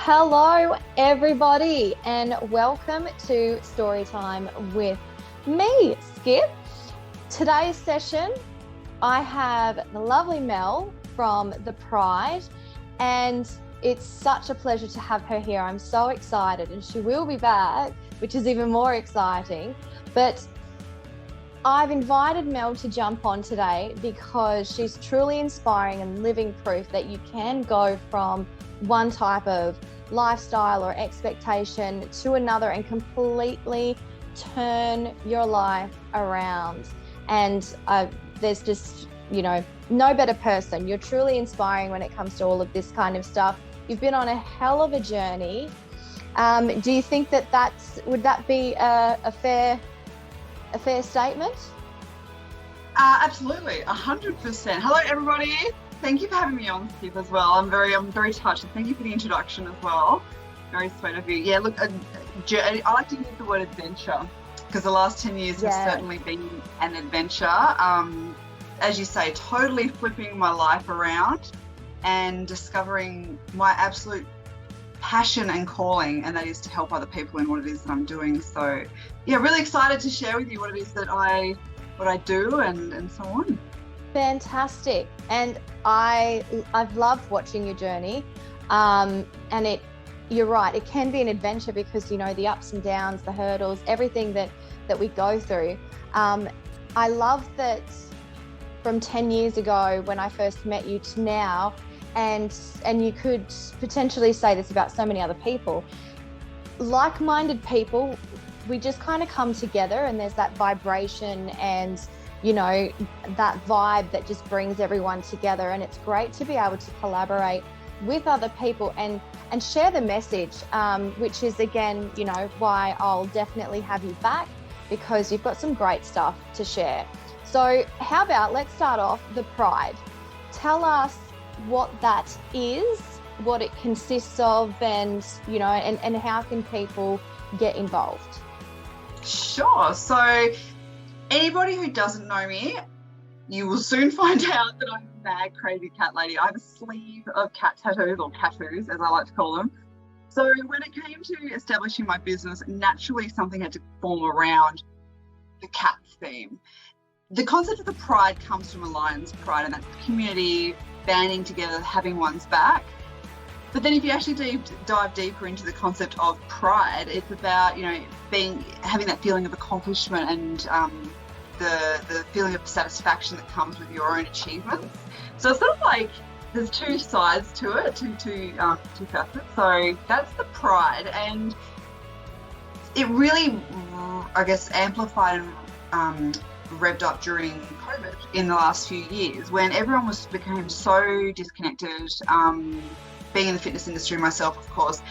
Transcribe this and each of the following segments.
Hello, everybody, and welcome to Storytime with me, Skip. Today's session, I have the lovely Mel from The Pride, and it's such a pleasure to have her here. I'm so excited, and she will be back, which is even more exciting. But I've invited Mel to jump on today because she's truly inspiring and living proof that you can go from one type of lifestyle or expectation to another and completely turn your life around. And there's just, no better person. You're truly inspiring when it comes to all of this kind of stuff. You've been on a hell of a journey. Do you think would that be a fair statement? Absolutely, 100%. Hello, everybody. Thank you for having me on, Steve, as well. I'm very touched. Thank you for the introduction as well. Very sweet of you. Yeah, look, I like to use the word adventure because the last 10 years has certainly been an adventure. As you say, totally flipping my life around and discovering my absolute passion and calling, and that is to help other people in what it is that I'm doing. So, yeah, really excited to share with you what it is that I do and so on. Fantastic. And I've loved watching your journey. And you're right, it can be an adventure because, the ups and downs, the hurdles, everything that we go through. I love that from 10 years ago when I first met you to now, and you could potentially say this about so many other people, like-minded people, we just kind of come together and there's that vibration and that vibe that just brings everyone together. And it's great to be able to collaborate with other people and share the message, which is, again, why I'll definitely have you back, because you've got some great stuff to share. So how about, let's start off the Pride. Tell us what that is, what it consists of, and how can people get involved? Sure. So anybody who doesn't know me, you will soon find out that I'm a mad, crazy cat lady. I have a sleeve of cat tattoos, or catoos, as I like to call them. So when it came to establishing my business, naturally something had to form around the cat theme. The concept of the Pride comes from a lion's pride, and that's the community banding together, having one's back. But then if you actually dive deeper into the concept of pride, it's about, having that feeling of accomplishment and the feeling of satisfaction that comes with your own achievements. So it's sort of like there's two sides to it, two facets. So that's the pride, and it really, I guess, amplified and revved up during COVID in the last few years, when everyone became so disconnected. Being in the fitness industry myself, of course,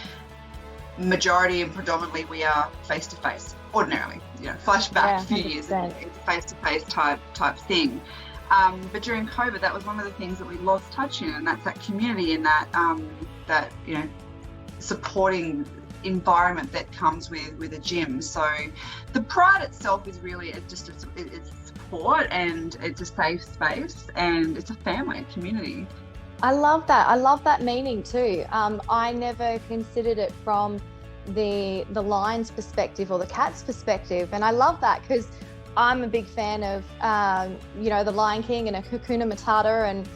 majority and predominantly we are face-to-face, ordinarily, flashback a few years, it's a face-to-face type thing. But during COVID, that was one of the things that we lost touch in, and that's that community and that supporting environment that comes with a gym. So the Pride itself is really it's support, and it's a safe space, and it's a family, a community. I love that. I love that meaning too. I never considered it from the lion's perspective or the cat's perspective. And I love that because I'm a big fan of, the Lion King and a Hakuna Matata. And,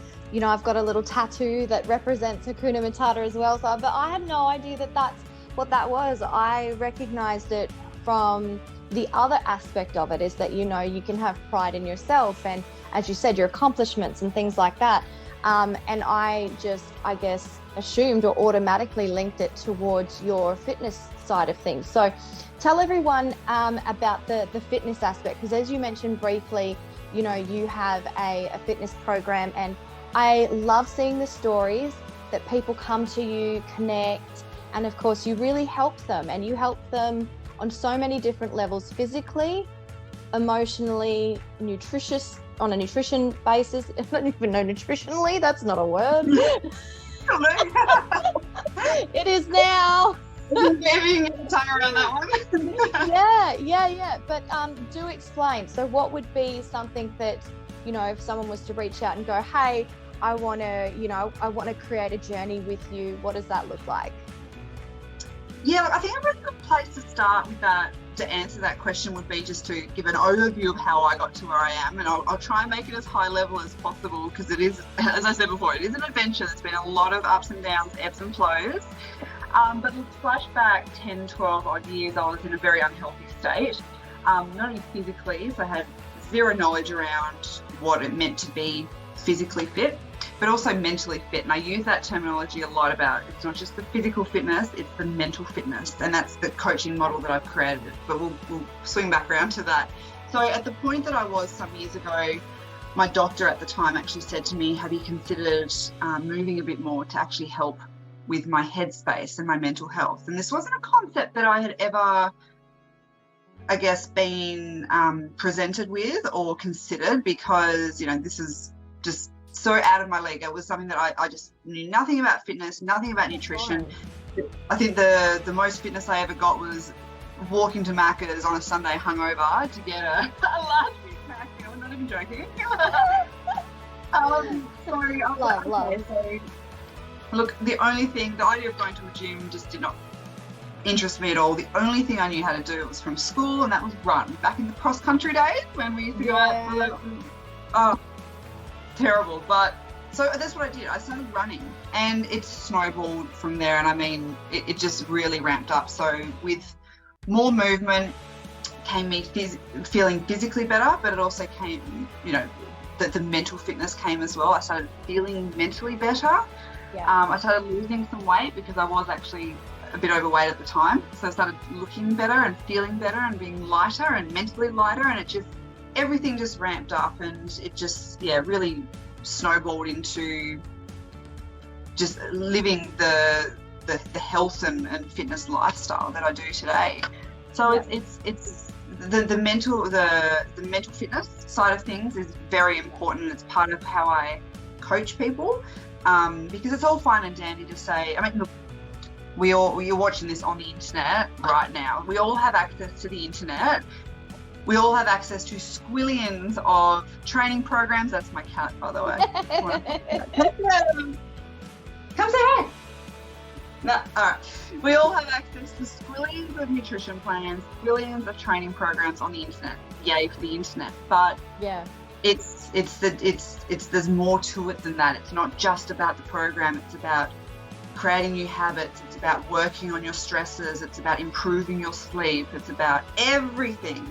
I've got a little tattoo that represents Hakuna Matata as well. But I had no idea that that's what that was. I recognized it from the other aspect of it, is that, you can have pride in yourself. And as you said, your accomplishments and things like that. And I guess, assumed or automatically linked it towards your fitness side of things. So tell everyone about the fitness aspect, because as you mentioned briefly, you have a fitness program, and I love seeing the stories that people come to you, connect, and of course you really help them, and you help them on so many different levels: physically, emotionally, on a nutrition basis. I don't even know nutritionally, that's not a word. It is now. Maybe time around that one. Yeah. But do explain. So what would be something that, if someone was to reach out and go, hey, I want to create a journey with you, what does that look like? Yeah, look, I think a really good place to start with that, to answer that question, would be just to give an overview of how I got to where I am. And I'll try and make it as high level as possible, because it is, as I said before, it is an adventure. There's been a lot of ups and downs, ebbs and flows. But let's flash back 10, 12 odd years. I was in a very unhealthy state, not only physically, so I had zero knowledge around what it meant to be physically fit, but also mentally fit. And I use that terminology a lot about, it's not just the physical fitness, it's the mental fitness. And that's the coaching model that I've created. But we'll swing back around to that. So at the point that I was some years ago, my doctor at the time actually said to me, have you considered moving a bit more to actually help with my headspace and my mental health? And this wasn't a concept that I had ever, I guess, been presented with or considered, because, you know, this is just so out of my league. It was something that I just knew nothing about fitness, nothing about nutrition. I think the most fitness I ever got was walking to Macca's on a Sunday hungover to get a large Big Mac. I'm not even joking. So look, the idea of going to a gym just did not interest me at all. The only thing I knew how to do was from school, and that was run. Back in the cross country days when we used to go out. Oh, terrible. But so that's what I did. I started running, and it snowballed from there. And I mean, it just really ramped up. So with more movement came me feeling physically better, but it also came, you know, that the mental fitness came as well. I started feeling mentally better. Yeah. I started losing some weight because I was actually a bit overweight at the time. So I started looking better and feeling better and being lighter and mentally lighter, and everything just ramped up, and it just, really snowballed into just living the health and fitness lifestyle that I do today. So it's the mental fitness side of things is very important. It's part of how I coach people, because it's all fine and dandy to say, I mean, look, you're watching this on the internet right now. We all have access to the internet. We all have access to squillions of training programs. That's my cat, by the way. Come say hi. No, all right. We all have access to squillions of nutrition plans, squillions of training programs on the internet. Yay for the internet. But there's more to it than that. It's not just about the program. It's about creating new habits. It's about working on your stresses. It's about improving your sleep. It's about everything.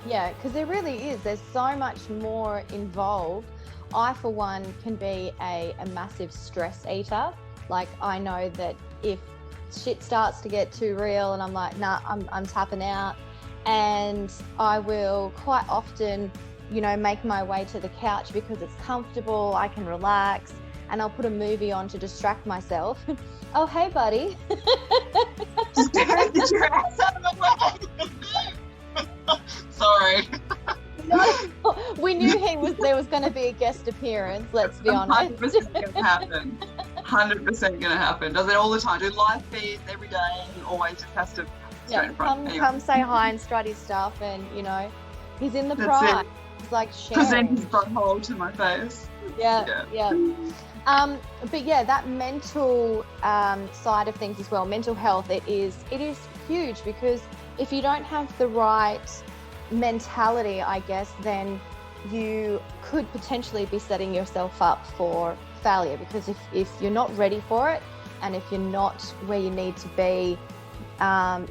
Yeah, because there really is. There's so much more involved. I, for one, can be a massive stress eater. Like, I know that if shit starts to get too real and I'm like, nah, I'm tapping out, and I will quite often, you know, make my way to the couch because it's comfortable, I can relax, and I'll put a movie on to distract myself. Oh, hey, buddy. Just get your ass out of the way. Sorry. No, we knew there was going to be a guest appearance, let's be honest. 100% going to happen. 100% going to happen. Does it all the time. Do live feeds every day, and always just has to straight in front. Come say hi and strut his stuff, and, you know, he's in the pride. He's like sharing. Present his butthole to my face. Yeah. But yeah, that mental side of things as well, mental health, it is huge, because if you don't have the right mentality, I guess, then you could potentially be setting yourself up for failure, because if you're not ready for it, and if you're not where you need to be,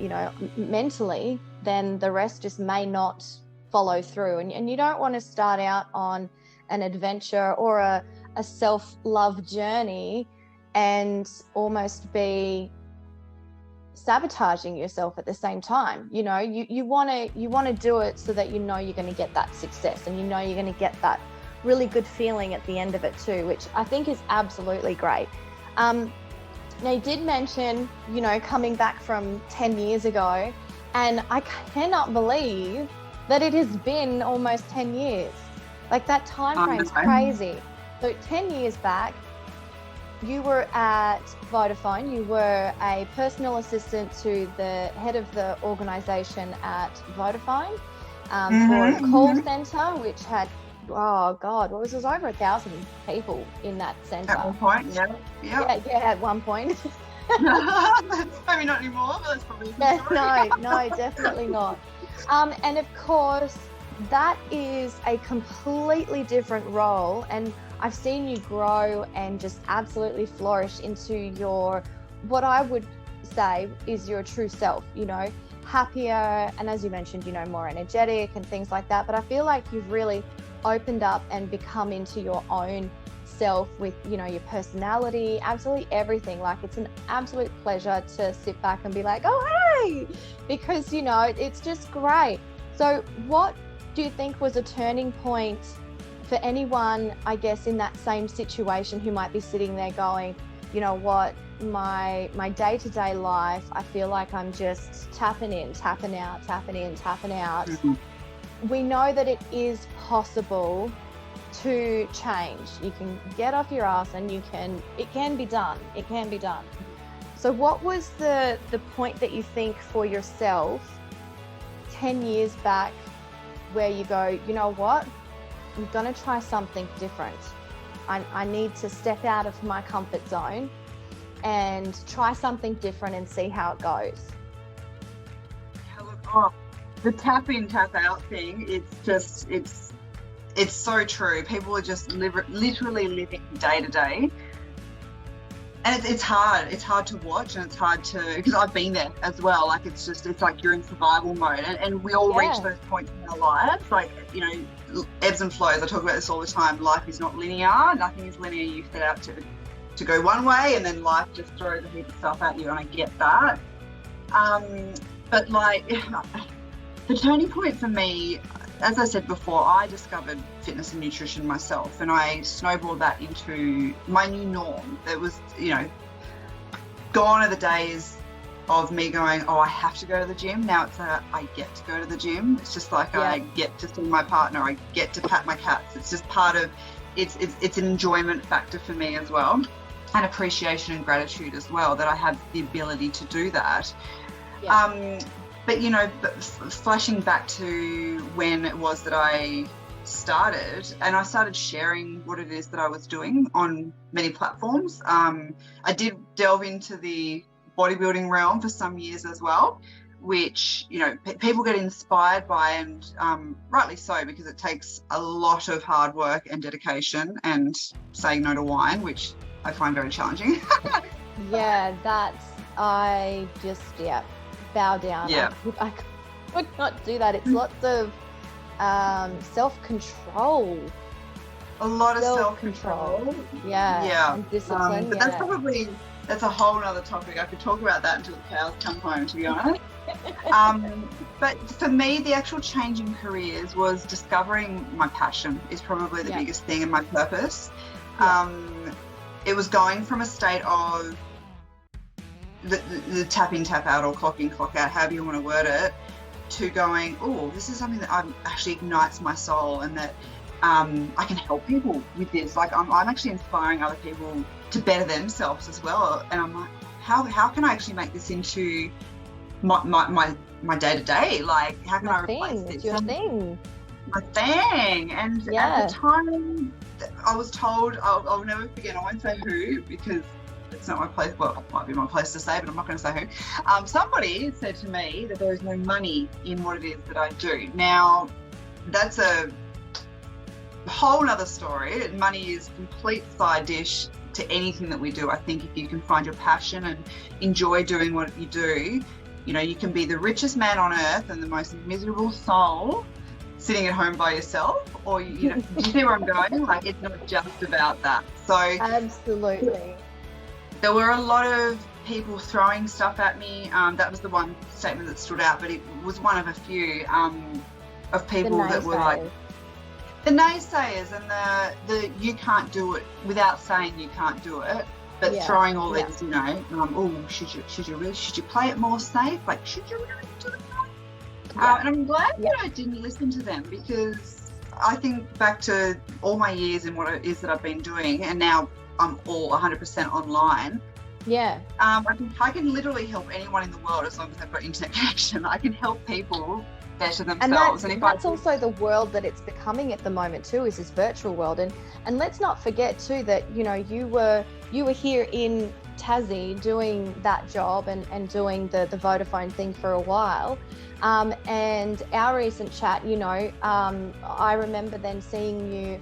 you know, mentally, then the rest just may not follow through. And you don't want to start out on an adventure or a self-love journey and almost be sabotaging yourself at the same time. You know, you want to do it so that you know you're going to get that success, and you know you're going to get that really good feeling at the end of it too, which I think is absolutely great. Now, you did mention, you know, coming back from 10 years ago, and I cannot believe that it has been almost 10 years. Like, that time frame is crazy. So 10 years back, you were at Vodafone. You were a personal assistant to the head of the organisation at Vodafone for a call centre, which had, oh God, what was it? It was over 1,000 people in that centre. At one point, yeah. Yeah, at one point. Maybe not anymore, but that's probably a good story. No, definitely not. And of course, that is a completely different role. And I've seen you grow and just absolutely flourish into your, what I would say is your true self, you know, happier. And as you mentioned, you know, more energetic and things like that. But I feel like you've really opened up and become into your own self with, you know, your personality, absolutely everything. Like, it's an absolute pleasure to sit back and be like, oh, hey, because, you know, it's just great. So what do you think was a turning point for anyone, I guess, in that same situation who might be sitting there going, you know what, my day-to-day life, I feel like I'm just tapping in, tapping out, tapping in, tapping out. Mhm. We know that it is possible to change. You can get off your ass and it can be done. It can be done. So what was the point that you think for yourself 10 years back where you go, you know what, I'm going to try something different. I need to step out of my comfort zone and try something different and see how it goes. The tap in, tap out thing, it's so true. People are just literally living day to day. And it's hard. It's hard to watch, and it's hard to, because I've been there as well. Like, it's like you're in survival mode, and we all reach those points in our lives. Like, you know, ebbs and flows. I talk about this all the time. Life is not linear. Nothing is linear. You set out to go one way, and then life just throws a heap of stuff at you, and I get that. But like, the turning point for me, as I said before, I discovered fitness and nutrition myself, and I snowballed that into my new norm. It was, you know, gone are the days of me going, oh, I have to go to the gym. Now it's I get to go to the gym. It's just like, I get to see my partner. I get to pat my cats. It's just part of, it's an enjoyment factor for me as well, and appreciation and gratitude as well, that I have the ability to do that. Yeah. But, you know, flashing back to when it was that I started, and I started sharing what it is that I was doing on many platforms. I did delve into the bodybuilding realm for some years as well, which, you know, people get inspired by, and rightly so, because it takes a lot of hard work and dedication and saying no to wine, which I find very challenging. I just, bow down. Yeah. I could not do that. It's lots of self-control. A lot of self-control. Yeah. And discipline. But that's a whole other topic. I could talk about that until the cows come home, to be honest. But for me, the actual change in careers was discovering my passion is probably the biggest thing, and my purpose. It was going from a state of the tap in, tap out, or clock in, clock out, however you want to word it, to going, oh, this is something that actually ignites my soul, and that I can help people with this. Like, I'm actually inspiring other people to better themselves as well. And I'm like, how can I actually make this into my day-to-day? Like, how can I replace this? It's your thing. My thing. And at the time, I was told, I'll never forget, I won't say who, because it's not my place. Well, it might be my place to say, but I'm not going to say who. Somebody said to me that there is no money in what it is that I do. Now, that's a whole nother story. Money is a complete side dish to anything that we do. I think if you can find your passion and enjoy doing what you do, you know, you can be the richest man on earth and the most miserable soul sitting at home by yourself, or, you know, you see where I'm going? Like, it's not just about that. So absolutely. There were a lot of people throwing stuff at me. That was the one statement that stood out, but it was one of a few of people that were like the naysayers and the you can't do it, without saying you can't do it, but throwing all these, you know, oh, should you play it more safe? Like, should you really do it? And I'm glad that I didn't listen to them, because I think back to all my years and what it is that I've been doing, and now I'm all 100% online. I can literally help anyone in the world as long as they've got internet connection. I can help people better And themselves. that's also the world that it's becoming at the moment too, is this virtual world. And let's not forget too that, you know, you were here in Tassie doing that job and doing the Vodafone thing for a while. And our recent chat, you know, I remember then seeing you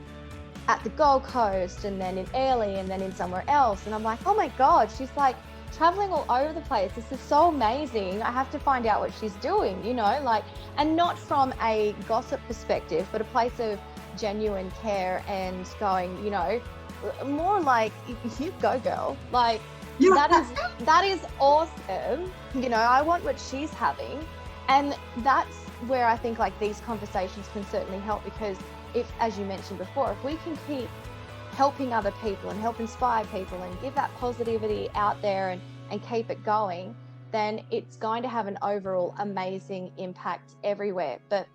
at the Gold Coast and then in Airlie and then in somewhere else. And I'm like, oh my God, she's like traveling all over the place. This is so amazing. I have to find out what she's doing, you know, like, and not from a gossip perspective, but a place of genuine care and going, you know, more like, you go girl. Like, that is awesome. You know, I want what she's having. And that's where I think like these conversations can certainly help, because if, as you mentioned before, if we can keep helping other people and help inspire people and give that positivity out there and keep it going, then it's going to have an overall amazing impact everywhere. But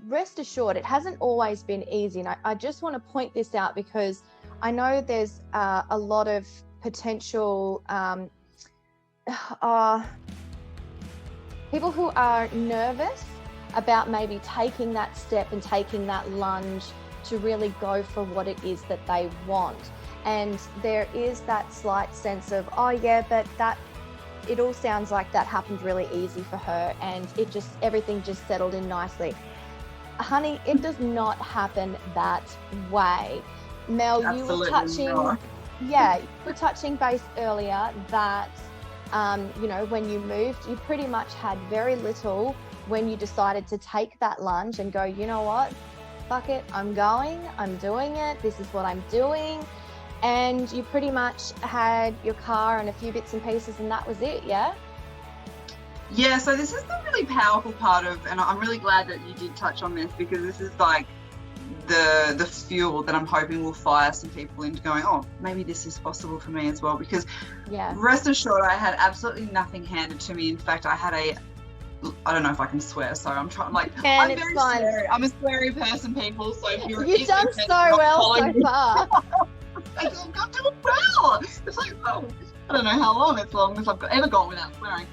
rest assured, it hasn't always been easy. And I just want to point this out, because I know there's a lot of potential people who are nervous about maybe taking that step and taking that lunge to really go for what it is that they want. And there is that slight sense of, oh yeah, but that, it all sounds like that happened really easy for her and everything just settled in nicely. Honey, it does not happen that way. Mel, Absolutely you were touching, not. Yeah, you were touching base earlier that, you know, when you moved, you pretty much had very little when you decided to take that lunge and go, you know what, fuck it, I'm going, I'm doing it, this is what I'm doing. And you pretty much had your car and a few bits and pieces, and that was it, yeah? Yeah, so this is the really powerful part of, and I'm really glad that you did touch on this, because this is like the fuel that I'm hoping will fire some people into going, oh, maybe this is possible for me as well. Because rest assured, I had absolutely nothing handed to me. In fact, I had I don't know if I can swear, so I'm trying, like, I'm very sweary. I'm a sweary person, people, so if you're You've done so well so far. I'm doing well. It's like, oh, I don't know how long it's long as I've ever gone without swearing.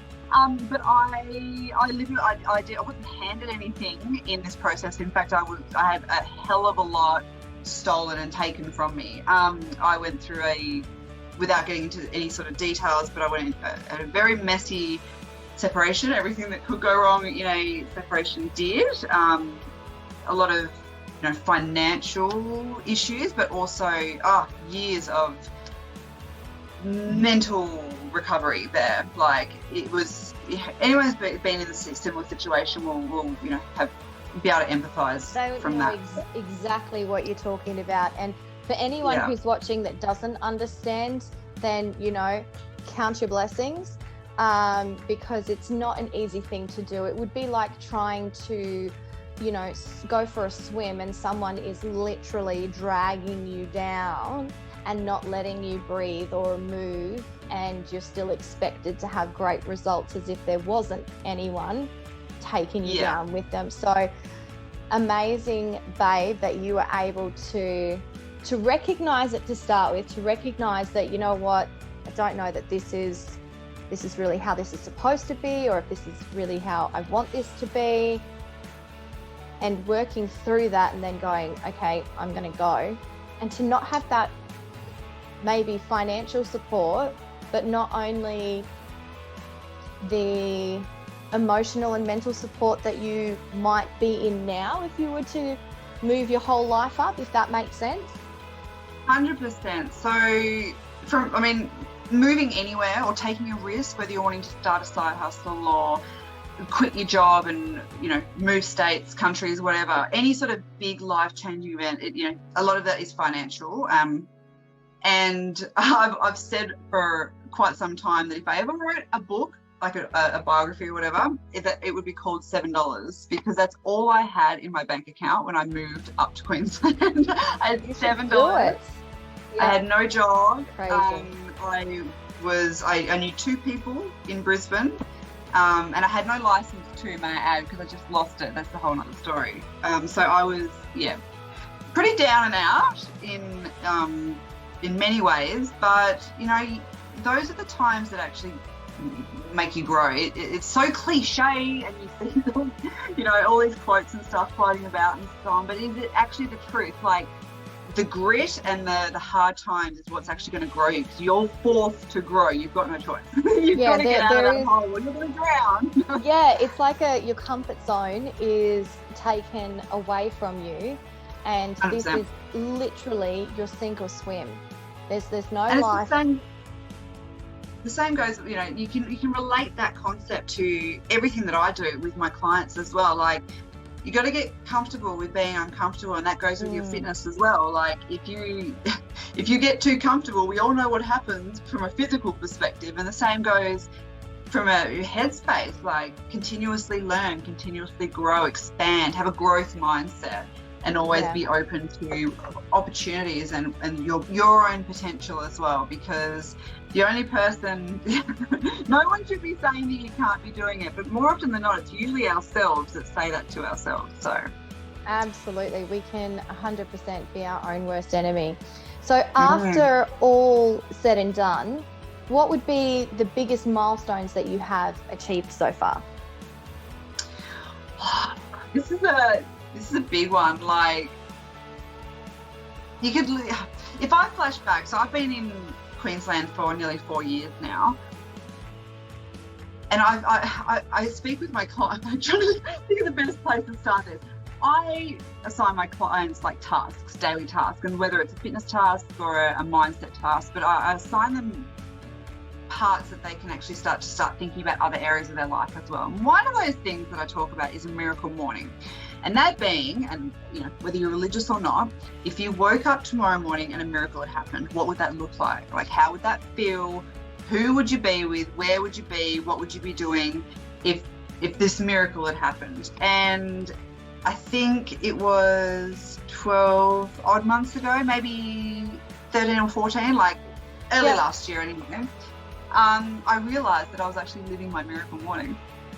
But I wasn't handed anything in this process. In fact, I had a hell of a lot stolen and taken from me. I went through without getting into any sort of details, but I went a very messy separation. Everything that could go wrong in a separation did. A lot of, you know, financial issues, but also years of mental recovery there. Like, it was, anyone's been in a similar situation will you know, be able to empathize from that. Exactly what you're talking about. And for anyone who's watching that doesn't understand, then, you know, count your blessings, because it's not an easy thing to do. It would be like trying to, you know, go for a swim and someone is literally dragging you down and not letting you breathe or move, and you're still expected to have great results as if there wasn't anyone taking you down with them. So amazing, babe, that you were able to recognize it to start with, to recognize that, you know what, I don't know that this is really how this is supposed to be, or if this is really how I want this to be, and working through that and then going, okay, I'm going to go. And to not have that maybe financial support, but not only the emotional and mental support that you might be in now if you were to move your whole life up, if that makes sense. 100%. So moving anywhere or taking a risk, whether you're wanting to start a side hustle or quit your job and, you know, move states, countries, whatever, any sort of big life-changing event, you know, a lot of that is financial. And I've said for quite some time that if I ever wrote a book, like a biography or whatever, it would be called $7, because that's all I had in my bank account when I moved up to Queensland. I had $7. I had no job. I knew 2 people in Brisbane, and I had no license too, may I add, because I just lost it. That's a whole nother story. So I was, pretty down and out in many ways, but, you know, those are the times that actually make you grow. It's so cliche, and you see them, you know, all these quotes and stuff floating about and so on, but is it actually the truth? Like, the grit and the hard times is what's actually going to grow you, because you're forced to grow. You've got no choice. You've got to get out of that hole, or you're going to drown. Yeah, it's like your comfort zone is taken away from you, and 100%. This is literally your sink or swim. There's no life. The same goes, you know, you can relate that concept to everything that I do with my clients as well. Like, you got to get comfortable with being uncomfortable, and that goes with your fitness as well. Like, if you get too comfortable, we all know what happens from a physical perspective, and the same goes from a headspace. Like, continuously learn, continuously grow, expand, have a growth mindset, and always be open to opportunities and your own potential as well, because the only person, no one should be saying that you can't be doing it, but more often than not, it's usually ourselves that say that to ourselves. So absolutely, we can 100% be our own worst enemy. So after all said and done, what would be the biggest milestones that you have achieved so far? This is a big one. Like, you could, if I flash back, so I've been in Queensland for nearly 4 years now, and I speak with my clients. I'm trying to think of the best place to start this. I assign my clients like tasks, daily tasks, and whether it's a fitness task or a mindset task, but I assign them parts that they can actually start thinking about other areas of their life as well. And one of those things that I talk about is a miracle morning. And that being, and you know, whether you're religious or not, if you woke up tomorrow morning and a miracle had happened, what would that look like? Like, how would that feel? Who would you be with? Where would you be? What would you be doing if this miracle had happened? And I think it was 12 odd months ago, maybe 13 or 14, like early last year anyway. I realized that I was actually living my miracle morning.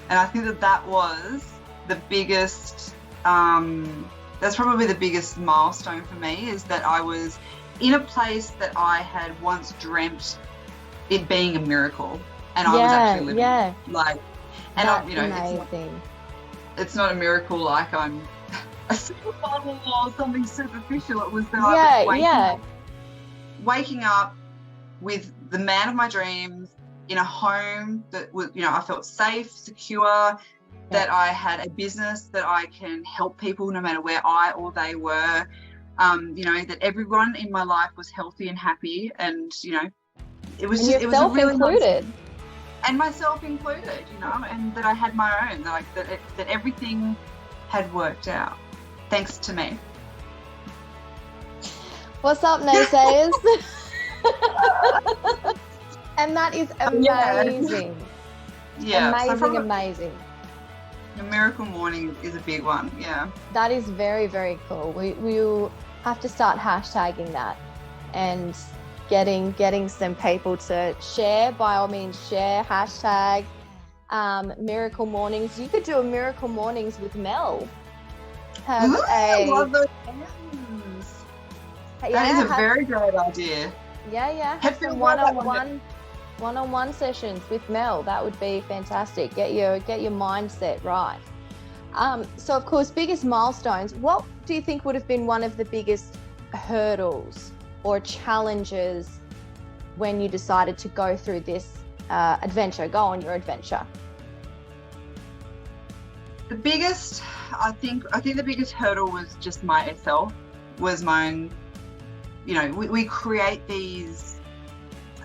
And I think that was the biggest, that's probably the biggest milestone for me, is that I was in a place that I had once dreamt it being a miracle, and I was actually living it. Like, and that's you know, amazing. It's not a miracle like I'm a supermodel or something superficial. It was that I was waking up with the man of my dreams in a home that was, you know, I felt safe, secure, that I had a business that I can help people no matter where I or they were, you know, that everyone in my life was healthy and happy, and you know, it was just, it was a really included. Nice, and myself included, you know, and that I had my own, like that everything had worked out thanks to me. What's up, naysayers? And that is amazing. Amazing. The miracle morning is a big one. Yeah. That is very, very cool. We'll have to start hashtagging that and getting some people to share. By all means, share hashtag miracle mornings. You could do a miracle mornings with Mel. I love those names. That is a very great idea. Have some one-on-one sessions with Mel. That would be fantastic. Get your mindset right. So of course, biggest milestones. What do you think would have been one of the biggest hurdles or challenges when you decided to go through this adventure, go on your adventure? The biggest, I think the biggest hurdle was just myself, was my own, you know, we create these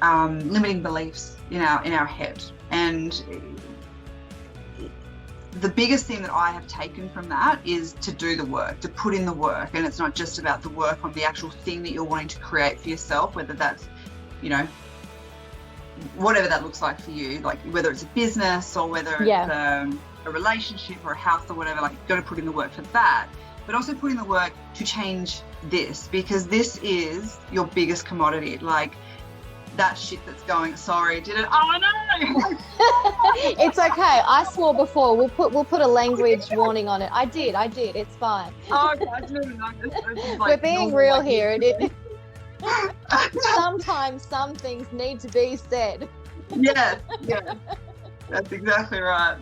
limiting beliefs in our head, and the biggest thing that I have taken from that is to do the work, to put in the work. And it's not just about the work on the actual thing that you're wanting to create for yourself, whether that's, you know, whatever that looks like for you, like whether it's a business or whether it's a relationship or a house or whatever. Like, you've got to put in the work for that, but also put in the work to change this, because this is your biggest commodity. Like, that shit that's going, sorry, did it? Oh no! It's okay. I swore before. We'll put a language warning on it. I did. It's fine. Oh, okay. We're being real here. Sometimes some things need to be said. Yes, yes, that's exactly right.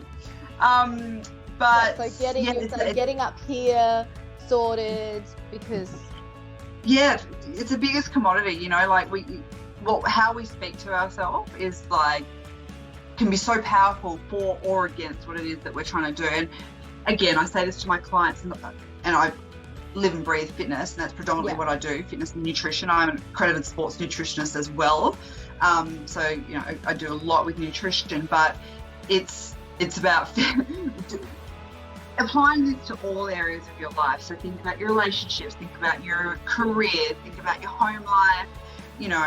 But so getting up here sorted, because it's the biggest commodity, you know, like how we speak to ourselves is like, can be so powerful for or against what it is that we're trying to do. And again, I say this to my clients, and I live and breathe fitness, and that's predominantly what I do, fitness and nutrition. I'm an accredited sports nutritionist as well. So, you know, I do a lot with nutrition, but it's about applying this to all areas of your life. So think about your relationships, think about your career, think about your home life, you know,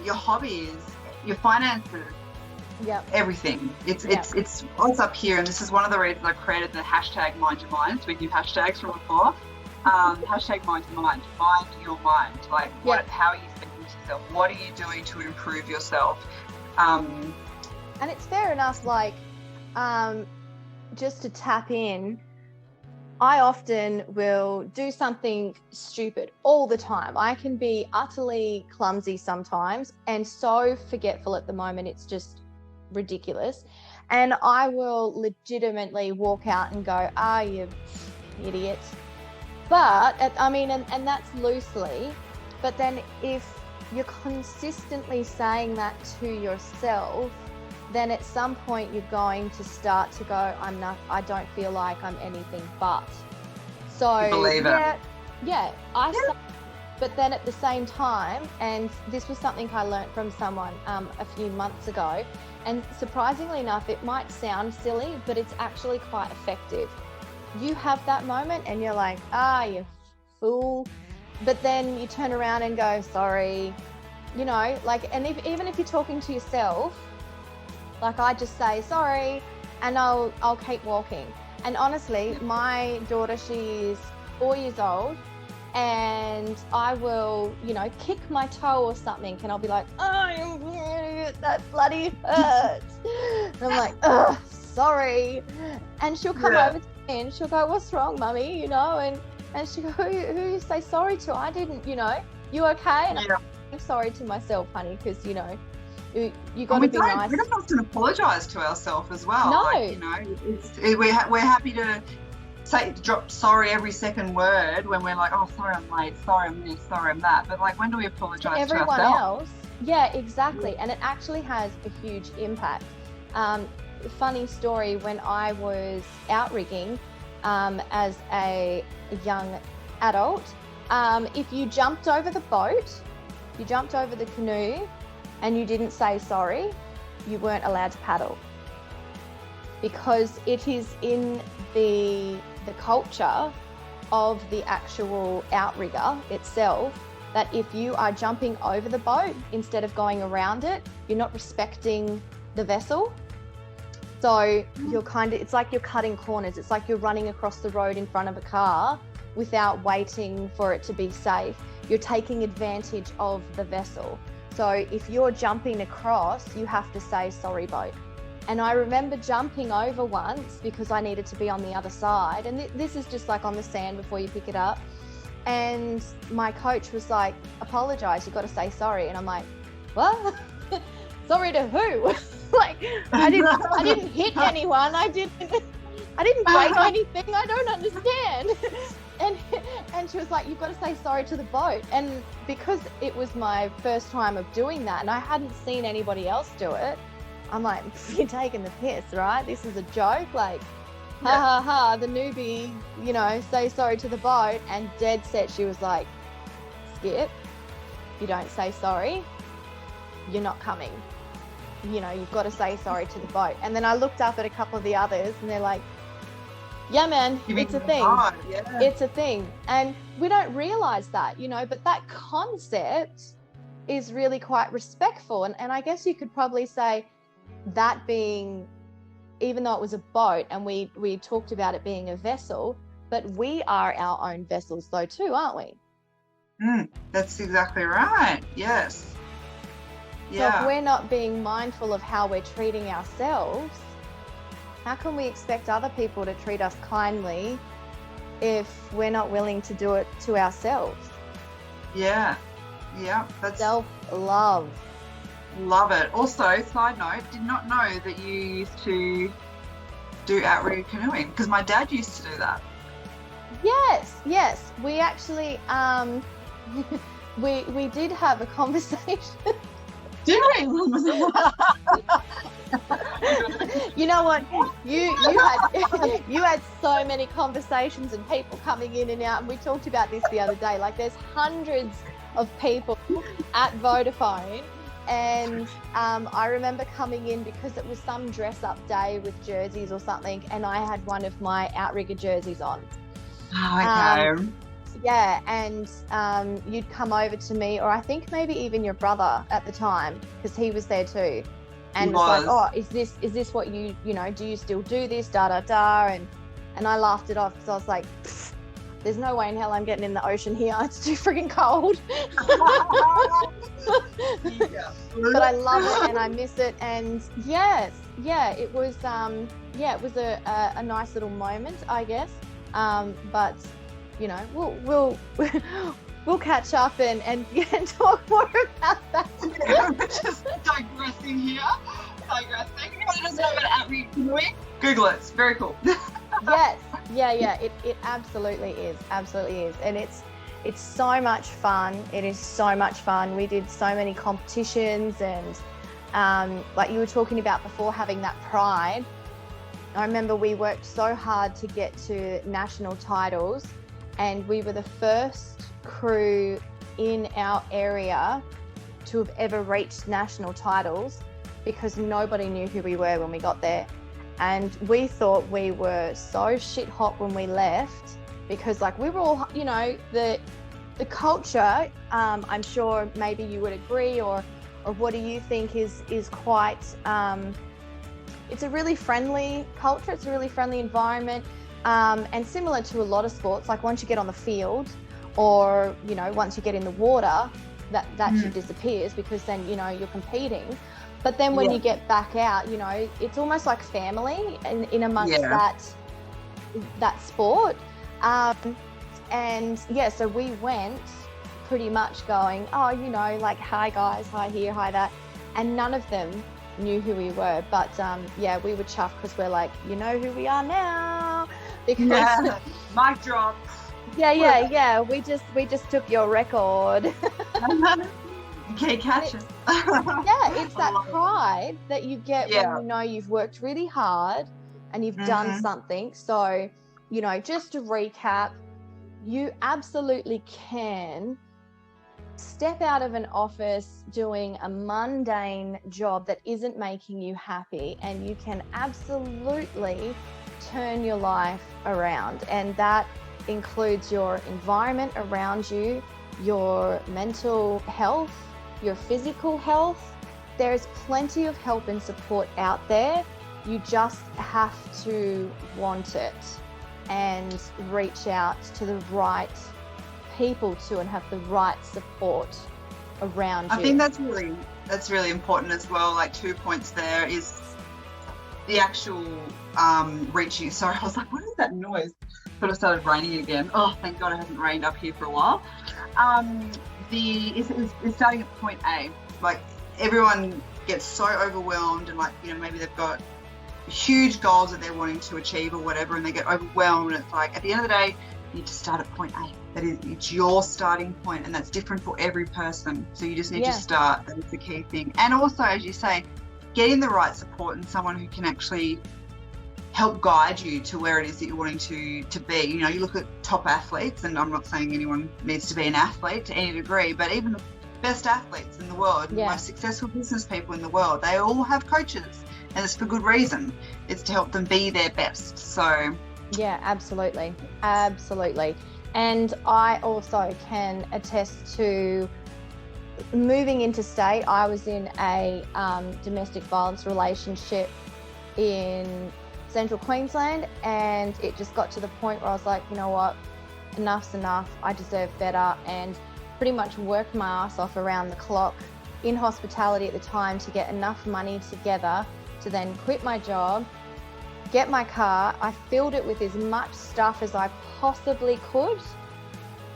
your hobbies, your finances, everything. It's up here, and this is one of the reasons I created the hashtag Mind Your Mind. Speaking of hashtags from before, hashtag Mind Your Mind, mind your mind. Like, how are you speaking to yourself? What are you doing to improve yourself? And it's fair enough, like, just to tap in, I often will do something stupid all the time. I can be utterly clumsy sometimes and so forgetful at the moment, it's just ridiculous. And I will legitimately walk out and go, you idiot. But, and that's loosely, but then if you're consistently saying that to yourself, then at some point you're going to start to go, I don't feel like I'm anything but. So believe it. But then at the same time, and this was something I learned from someone a few months ago, and surprisingly enough, it might sound silly, but it's actually quite effective. You have that moment and you're like, you fool. But then you turn around and go, sorry, you know, like, and even if you're talking to yourself, like, I just say sorry and I'll keep walking. And honestly, my daughter, she's 4 years old, and I will, you know, kick my toe or something, and I'll be like, that bloody hurts. And I'm like, sorry. And she'll come over to me and she'll go, what's wrong, mummy? You know, and she'll go, who you say sorry to? I didn't, you know, you okay? And I'm saying sorry to myself, honey, because, you know, you got to be nice. We don't often apologise to ourselves as well. No. Like, you know, we're happy to drop sorry every second word when we're like, oh, sorry I'm late, sorry I'm this, sorry I'm that. But like, when do we apologise to everyone ourselves? Else? Yeah, exactly. And it actually has a huge impact. Funny story, when I was out rigging as a young adult, if you jumped over the boat, you jumped over the canoe, and you didn't say sorry, you weren't allowed to paddle, because it is in the culture of the actual outrigger itself that if you are jumping over the boat instead of going around it, you're not respecting the vessel. So you're it's like you're cutting corners. It's like you're running across the road in front of a car without waiting for it to be safe. You're taking advantage of the vessel. So if you're jumping across, you have to say, sorry, boat. And I remember jumping over once because I needed to be on the other side. And this is just like on the sand before you pick it up. And my coach was like, apologize, you've got to say sorry. And I'm like, what? Sorry to who? Like, I didn't hit anyone. I didn't break anything. I don't understand. And she was like, you've got to say sorry to the boat. And because it was my first time of doing that and I hadn't seen anybody else do it, I'm like, you're taking the piss, right? This is a joke. Like, ha ha ha, the newbie, you know, say sorry to the boat. And dead set, she was like, Skip, if you don't say sorry, you're not coming. You know, you've got to say sorry to the boat. And then I looked up at a couple of the others and they're like, yeah, man, it's a thing. Yeah. It's a thing. And we don't realize that, you know, but that concept is really quite respectful. And I guess you could probably say that being, even though it was a boat and we talked about it being a vessel, but we are our own vessels though too, aren't we? That's exactly right. Yes. Yeah. So if we're not being mindful of how we're treating ourselves, how can we expect other people to treat us kindly if we're not willing to do it to ourselves? Yeah. Yeah. That's self-love. Love it. Also, side note, did not know that you used to do outrigger canoeing, because my dad used to do that. Yes. We actually we did have a conversation. Did we? You know what? You had so many conversations and people coming in and out, and we talked about this the other day. Like, there's hundreds of people at Vodafone, and I remember coming in because it was some dress-up day with jerseys or something, and I had one of my outrigger jerseys on. Oh, okay. Yeah, and you'd come over to me, or I think maybe even your brother at the time, because he was there too, and was like, "Oh, is this what you know? Do you still do this? Da da da." And I laughed it off because I was like, "There's no way in hell I'm getting in the ocean here. It's too freaking cold." Yeah. But I love it and I miss it, and it was a nice little moment, I guess. But you know, we'll catch up and talk more about that. Yeah, we're just digressing here. Anybody doesn't know about outreach canoeing? Google it. It's very cool. Yes. Yeah. It absolutely is. And it's so much fun. It is so much fun. We did so many competitions, and like you were talking about before, having that pride. I remember we worked so hard to get to national titles, and we were the first crew in our area to have ever reached national titles, because nobody knew who we were when we got there. And we thought we were so shit hot when we left, because like we were all, you know, the culture, I'm sure maybe you would agree, or what do you think is quite, it's a really friendly culture, it's a really friendly environment. And similar to a lot of sports, like once you get on the field, or, you know, once you get in the water, that shit disappears, because then, you know, you're competing. But then when you get back out, you know, it's almost like family in amongst that sport. And yeah, so we went pretty much going, oh, you know, like, hi guys, hi here, hi that. And none of them knew who we were. But we were chuffed, because we're like, you know who we are now. Because mic drop. Yeah. We just took your record. You can't catch it. It's that pride that you get when you know you've worked really hard and you've done something. So, you know, just to recap, you absolutely can step out of an office doing a mundane job that isn't making you happy, and you can absolutely turn your life around. And that includes your environment around you, your mental health, your physical health. There's plenty of help and support out there. You just have to want it and reach out to the right people too, and have the right support around you. I think that's really important as well. Like 2 points there is the actual reaching. Sorry, I was like, what is that noise? But it started raining again. Oh, thank God it hasn't rained up here for a while. It's starting at point A. Like, everyone gets so overwhelmed, and like, you know, maybe they've got huge goals that they're wanting to achieve or whatever, and they get overwhelmed, and it's like, at the end of the day, you need to start at point A. That is, it's your starting point, and that's different for every person. So you just need to start. That is the key thing. And also, as you say, getting the right support and someone who can actually help guide you to where it is that you're wanting to be. You know, you look at top athletes, and I'm not saying anyone needs to be an athlete to any degree, but even the best athletes in the world, the most successful business people in the world, they all have coaches, and it's for good reason. It's to help them be their best. So yeah, absolutely. And I also can attest to moving interstate. I was in a domestic violence relationship in Central Queensland, and it just got to the point where I was like, you know what, enough's enough. I deserve better, and pretty much worked my ass off around the clock in hospitality at the time to get enough money together to then quit my job, get my car. I filled it with as much stuff as I possibly could,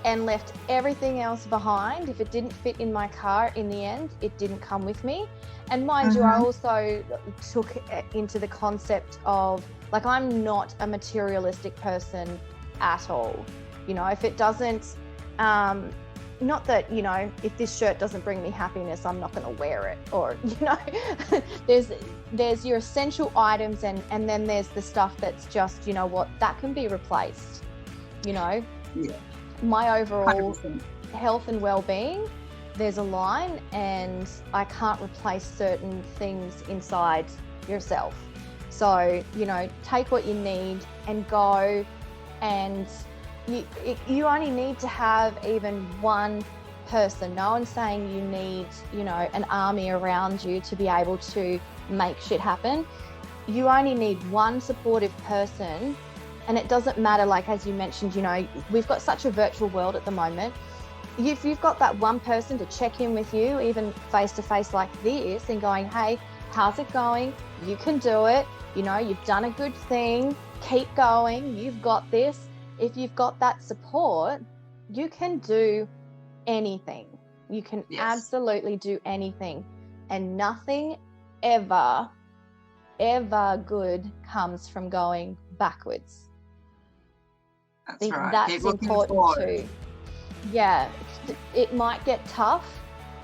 and left everything else behind. If it didn't fit in my car in the end, it didn't come with me. And mind you, I also took into the concept of, like, I'm not a materialistic person at all. You know, if it doesn't, not that, you know, if this shirt doesn't bring me happiness, I'm not going to wear it. Or, you know, there's your essential items, and then there's the stuff that's just, you know what, that can be replaced, you know. Yeah. My overall 100%. health and well-being, there's a line, and I can't replace certain things inside yourself. So, you know, take what you need and go. And you only need to have even one person. No one's saying you need, you know, an army around you to be able to make shit happen. You only need one supportive person. And it doesn't matter, like, as you mentioned, you know, we've got such a virtual world at the moment. If you've got that one person to check in with you, even face to face like this, and going, hey, how's it going? You can do it. You know, you've done a good thing. Keep going. You've got this. If you've got that support, you can do anything. You can absolutely do anything. And nothing ever good comes from going backwards. That's I think right. that's important too. Yeah, it might get tough,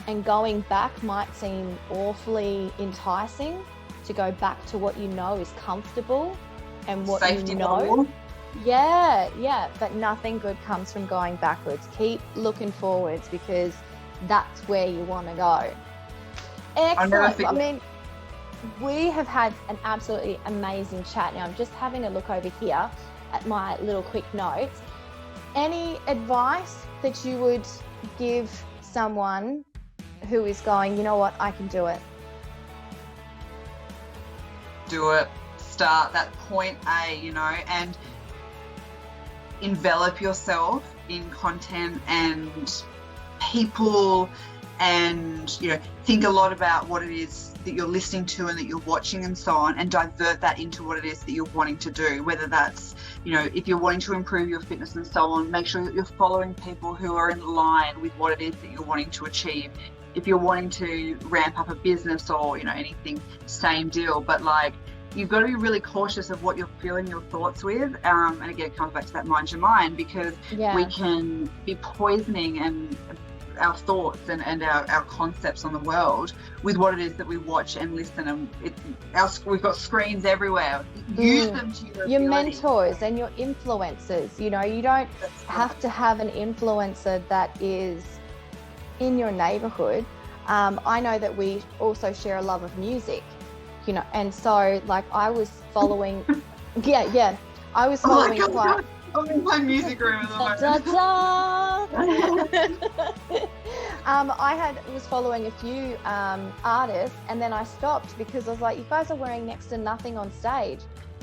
and going back might seem awfully enticing, to go back to what you know is comfortable and what Safety you know. level. Yeah, but nothing good comes from going backwards. Keep looking forwards, because that's where you want to go. Excellent. I mean, we have had an absolutely amazing chat. Now I'm just having a look over here at my little quick notes. Any advice that you would give someone who is going, you know what, I can do it? Do it. Start that point A, you know, and envelop yourself in content and people, and, you know, think a lot about what it is that you're listening to and that you're watching and so on, and divert that into what it is that you're wanting to do. Whether that's, you know, if you're wanting to improve your fitness and so on, make sure that you're following people who are in line with what it is that you're wanting to achieve. If you're wanting to ramp up a business or, you know, anything, same deal. But, like, you've got to be really cautious of what you're filling your thoughts with. And again, it comes back to that mind your mind, because we can be poisoning and our thoughts and our concepts on the world with what it is that we watch and listen. And we've got screens everywhere. Use them to your ability. Mentors and your influencers. You know, you don't have to have an influencer that is in your neighborhood. I know that we also share a love of music, you know, and so, like, I was following I was following quite. I'm in my music room at the moment. I was following a few artists, and then I stopped because I was like, you guys are wearing next to nothing on stage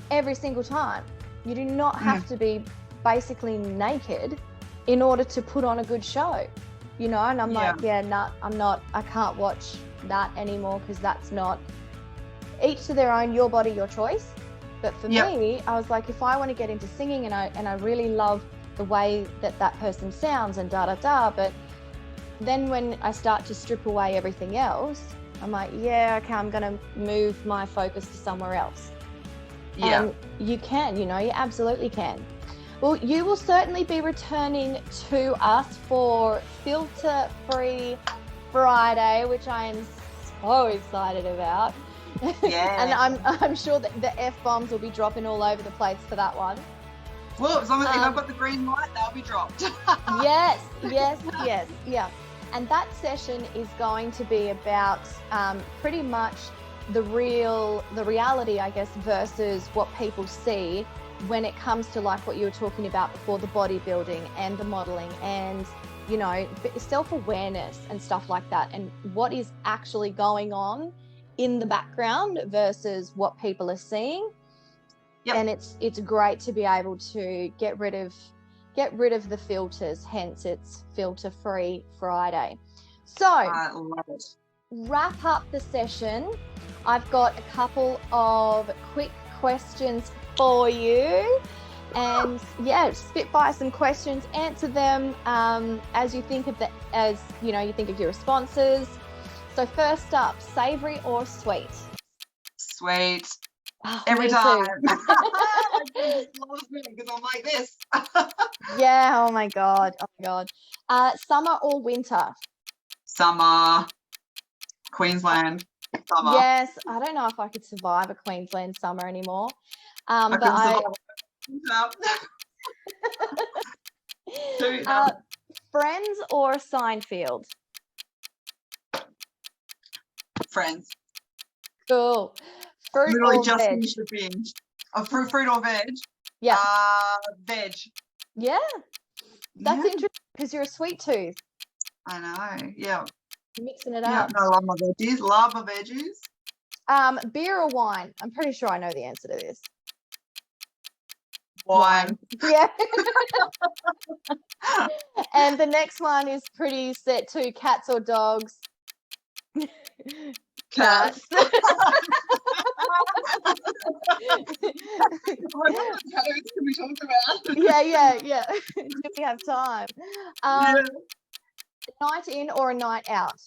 every single time. You do not have to be basically naked in order to put on a good show, you know. And I'm like, I can't watch that anymore, because that's not, each to their own, your body, your choice. But for me, I was like, if I want to get into singing and I really love the way that person sounds and but then when I start to strip away everything else, I'm like, okay, I'm going to move my focus to somewhere else. Yeah. And you can, you know, you absolutely can. Well, you will certainly be returning to us for Filter Free Friday, which I am so excited about. Yeah. And I'm sure that the F-bombs will be dropping all over the place for that one. Well, as long as if I've got the green light, they'll be dropped. Yes. Yeah. And that session is going to be about pretty much the reality, I guess, versus what people see when it comes to, like, what you were talking about before, the bodybuilding and the modeling and, you know, self-awareness and stuff like that, and what is actually going on in the background versus what people are seeing. And it's great to be able to get rid of the filters, hence it's Filter Free Friday. So I love it. Wrap up the session. I've got a couple of quick questions for you. And yeah, spitfire some questions, answer them as you think of you think of your responses. So first up, savory or sweet? Sweet. Oh, Every me time. too. My friend just loves me because I'm like this. Yeah, oh my God. Summer or winter? Summer. Queensland. Summer. Yes, I don't know if I could survive a Queensland summer anymore. I But couldn't I survive. Friends or Seinfeld? Friends. Cool. Fruit Literally or just veg? finished the binge. Fruit or veg? Yeah. Veg. Yeah. That's Yeah. interesting because you're a sweet tooth. I know. Yeah. You're mixing it Yeah. up. I love my veggies. Love my veggies. Beer or wine? I'm pretty sure I know the answer to this. Wine. Yeah. And the next one is pretty set too. Cats or dogs? Cats. What can we talk about? Yeah. Do we have time? Yeah. A night in or a night out?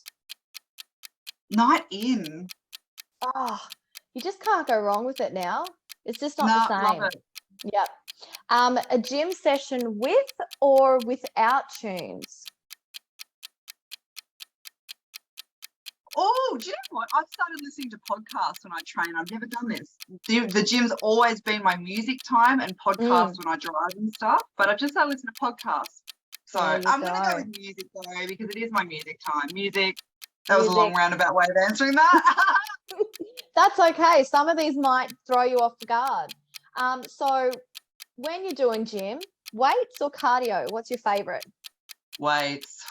Night in. Oh, you just can't go wrong with it now. It's just not the same. Love it. Yep. A gym session with or without tunes? Oh, do you know what? I've started listening to podcasts when I train. I've never done this. The gym's always been my music time and podcasts when I drive and stuff, but I've just started listening to podcasts. So I'm going to go with music though, because it is my music time. Music. That was a long roundabout way of answering that. That's okay. Some of these might throw you off guard. So when you're doing gym, weights or cardio? What's your favorite? Weights.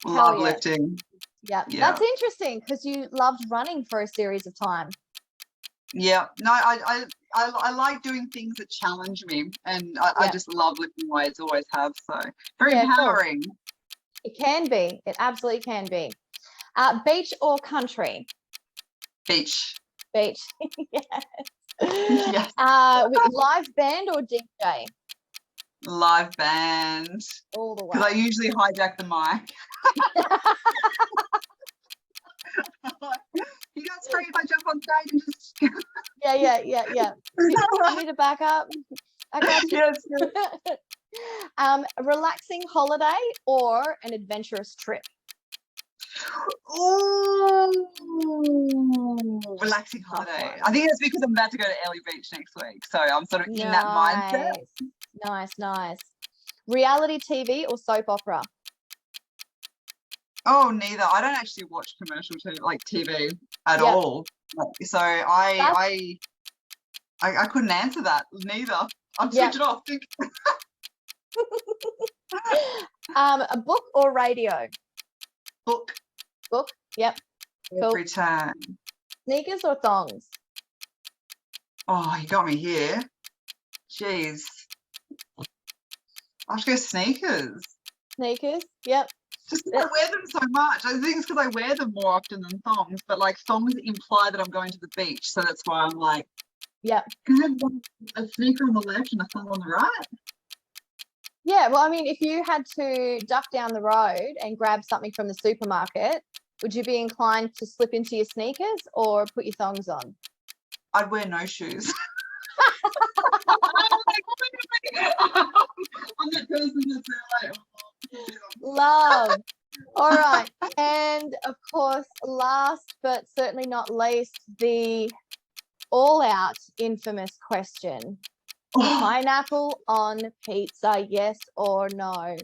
Love lifting. Yeah, that's interesting because you loved running for a series of time. Yeah, no, I like doing things that challenge me, and I just love lifting weights, always have. So very empowering. Cool. It can be. It absolutely can be. Beach or country? Beach. Yes. Yes. Live band or DJ? Live band. All the way. Because I usually hijack the mic. You guys free if I jump on stage and just Yeah. You need to back up. I got you. Yes. A relaxing holiday or an adventurous trip? Ooh, relaxing holiday. I think it's because I'm about to go to Ellie Beach next week, so I'm sort of in that mindset. Nice. Reality TV or soap opera? Oh, neither. I don't actually watch commercial TV at all. So I couldn't answer that. Neither. I'd switch it off. A book or radio? Book. Yep. Every time. Sneakers or thongs? Oh, you got me here. Jeez. I should go sneakers. Sneakers? Yep. Just because I wear them so much. I think it's because I wear them more often than thongs, but like thongs imply that I'm going to the beach. So that's why I'm like, can I have a sneaker on the left and a thong on the right? Yeah, well, I mean, if you had to duck down the road and grab something from the supermarket, would you be inclined to slip into your sneakers or put your thongs on? I'd wear no shoes. I'm that person that's like, love. All right. And of course, last but certainly not least, the all-out infamous question. Pineapple on pizza, yes or no?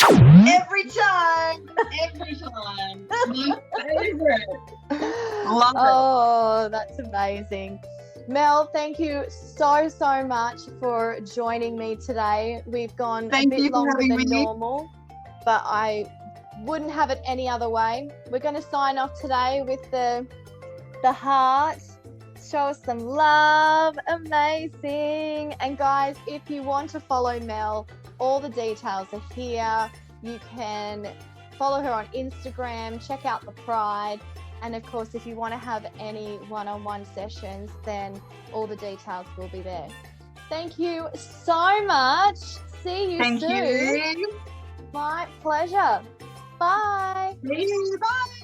Every time. My favorite. Love it. Oh, that's amazing. Mel, thank you so much for joining me today. We've gone a bit longer than normal, but I wouldn't have it any other way. We're going to sign off today with the heart. Show us some love. Amazing. And guys, if you want to follow Mel, all the details are here. You can follow her on Instagram, check out the Pride. And of course, if you want to have any one-on-one sessions, then all the details will be there. Thank you so much. See you Thank soon. you. My pleasure. Bye. See you. Bye.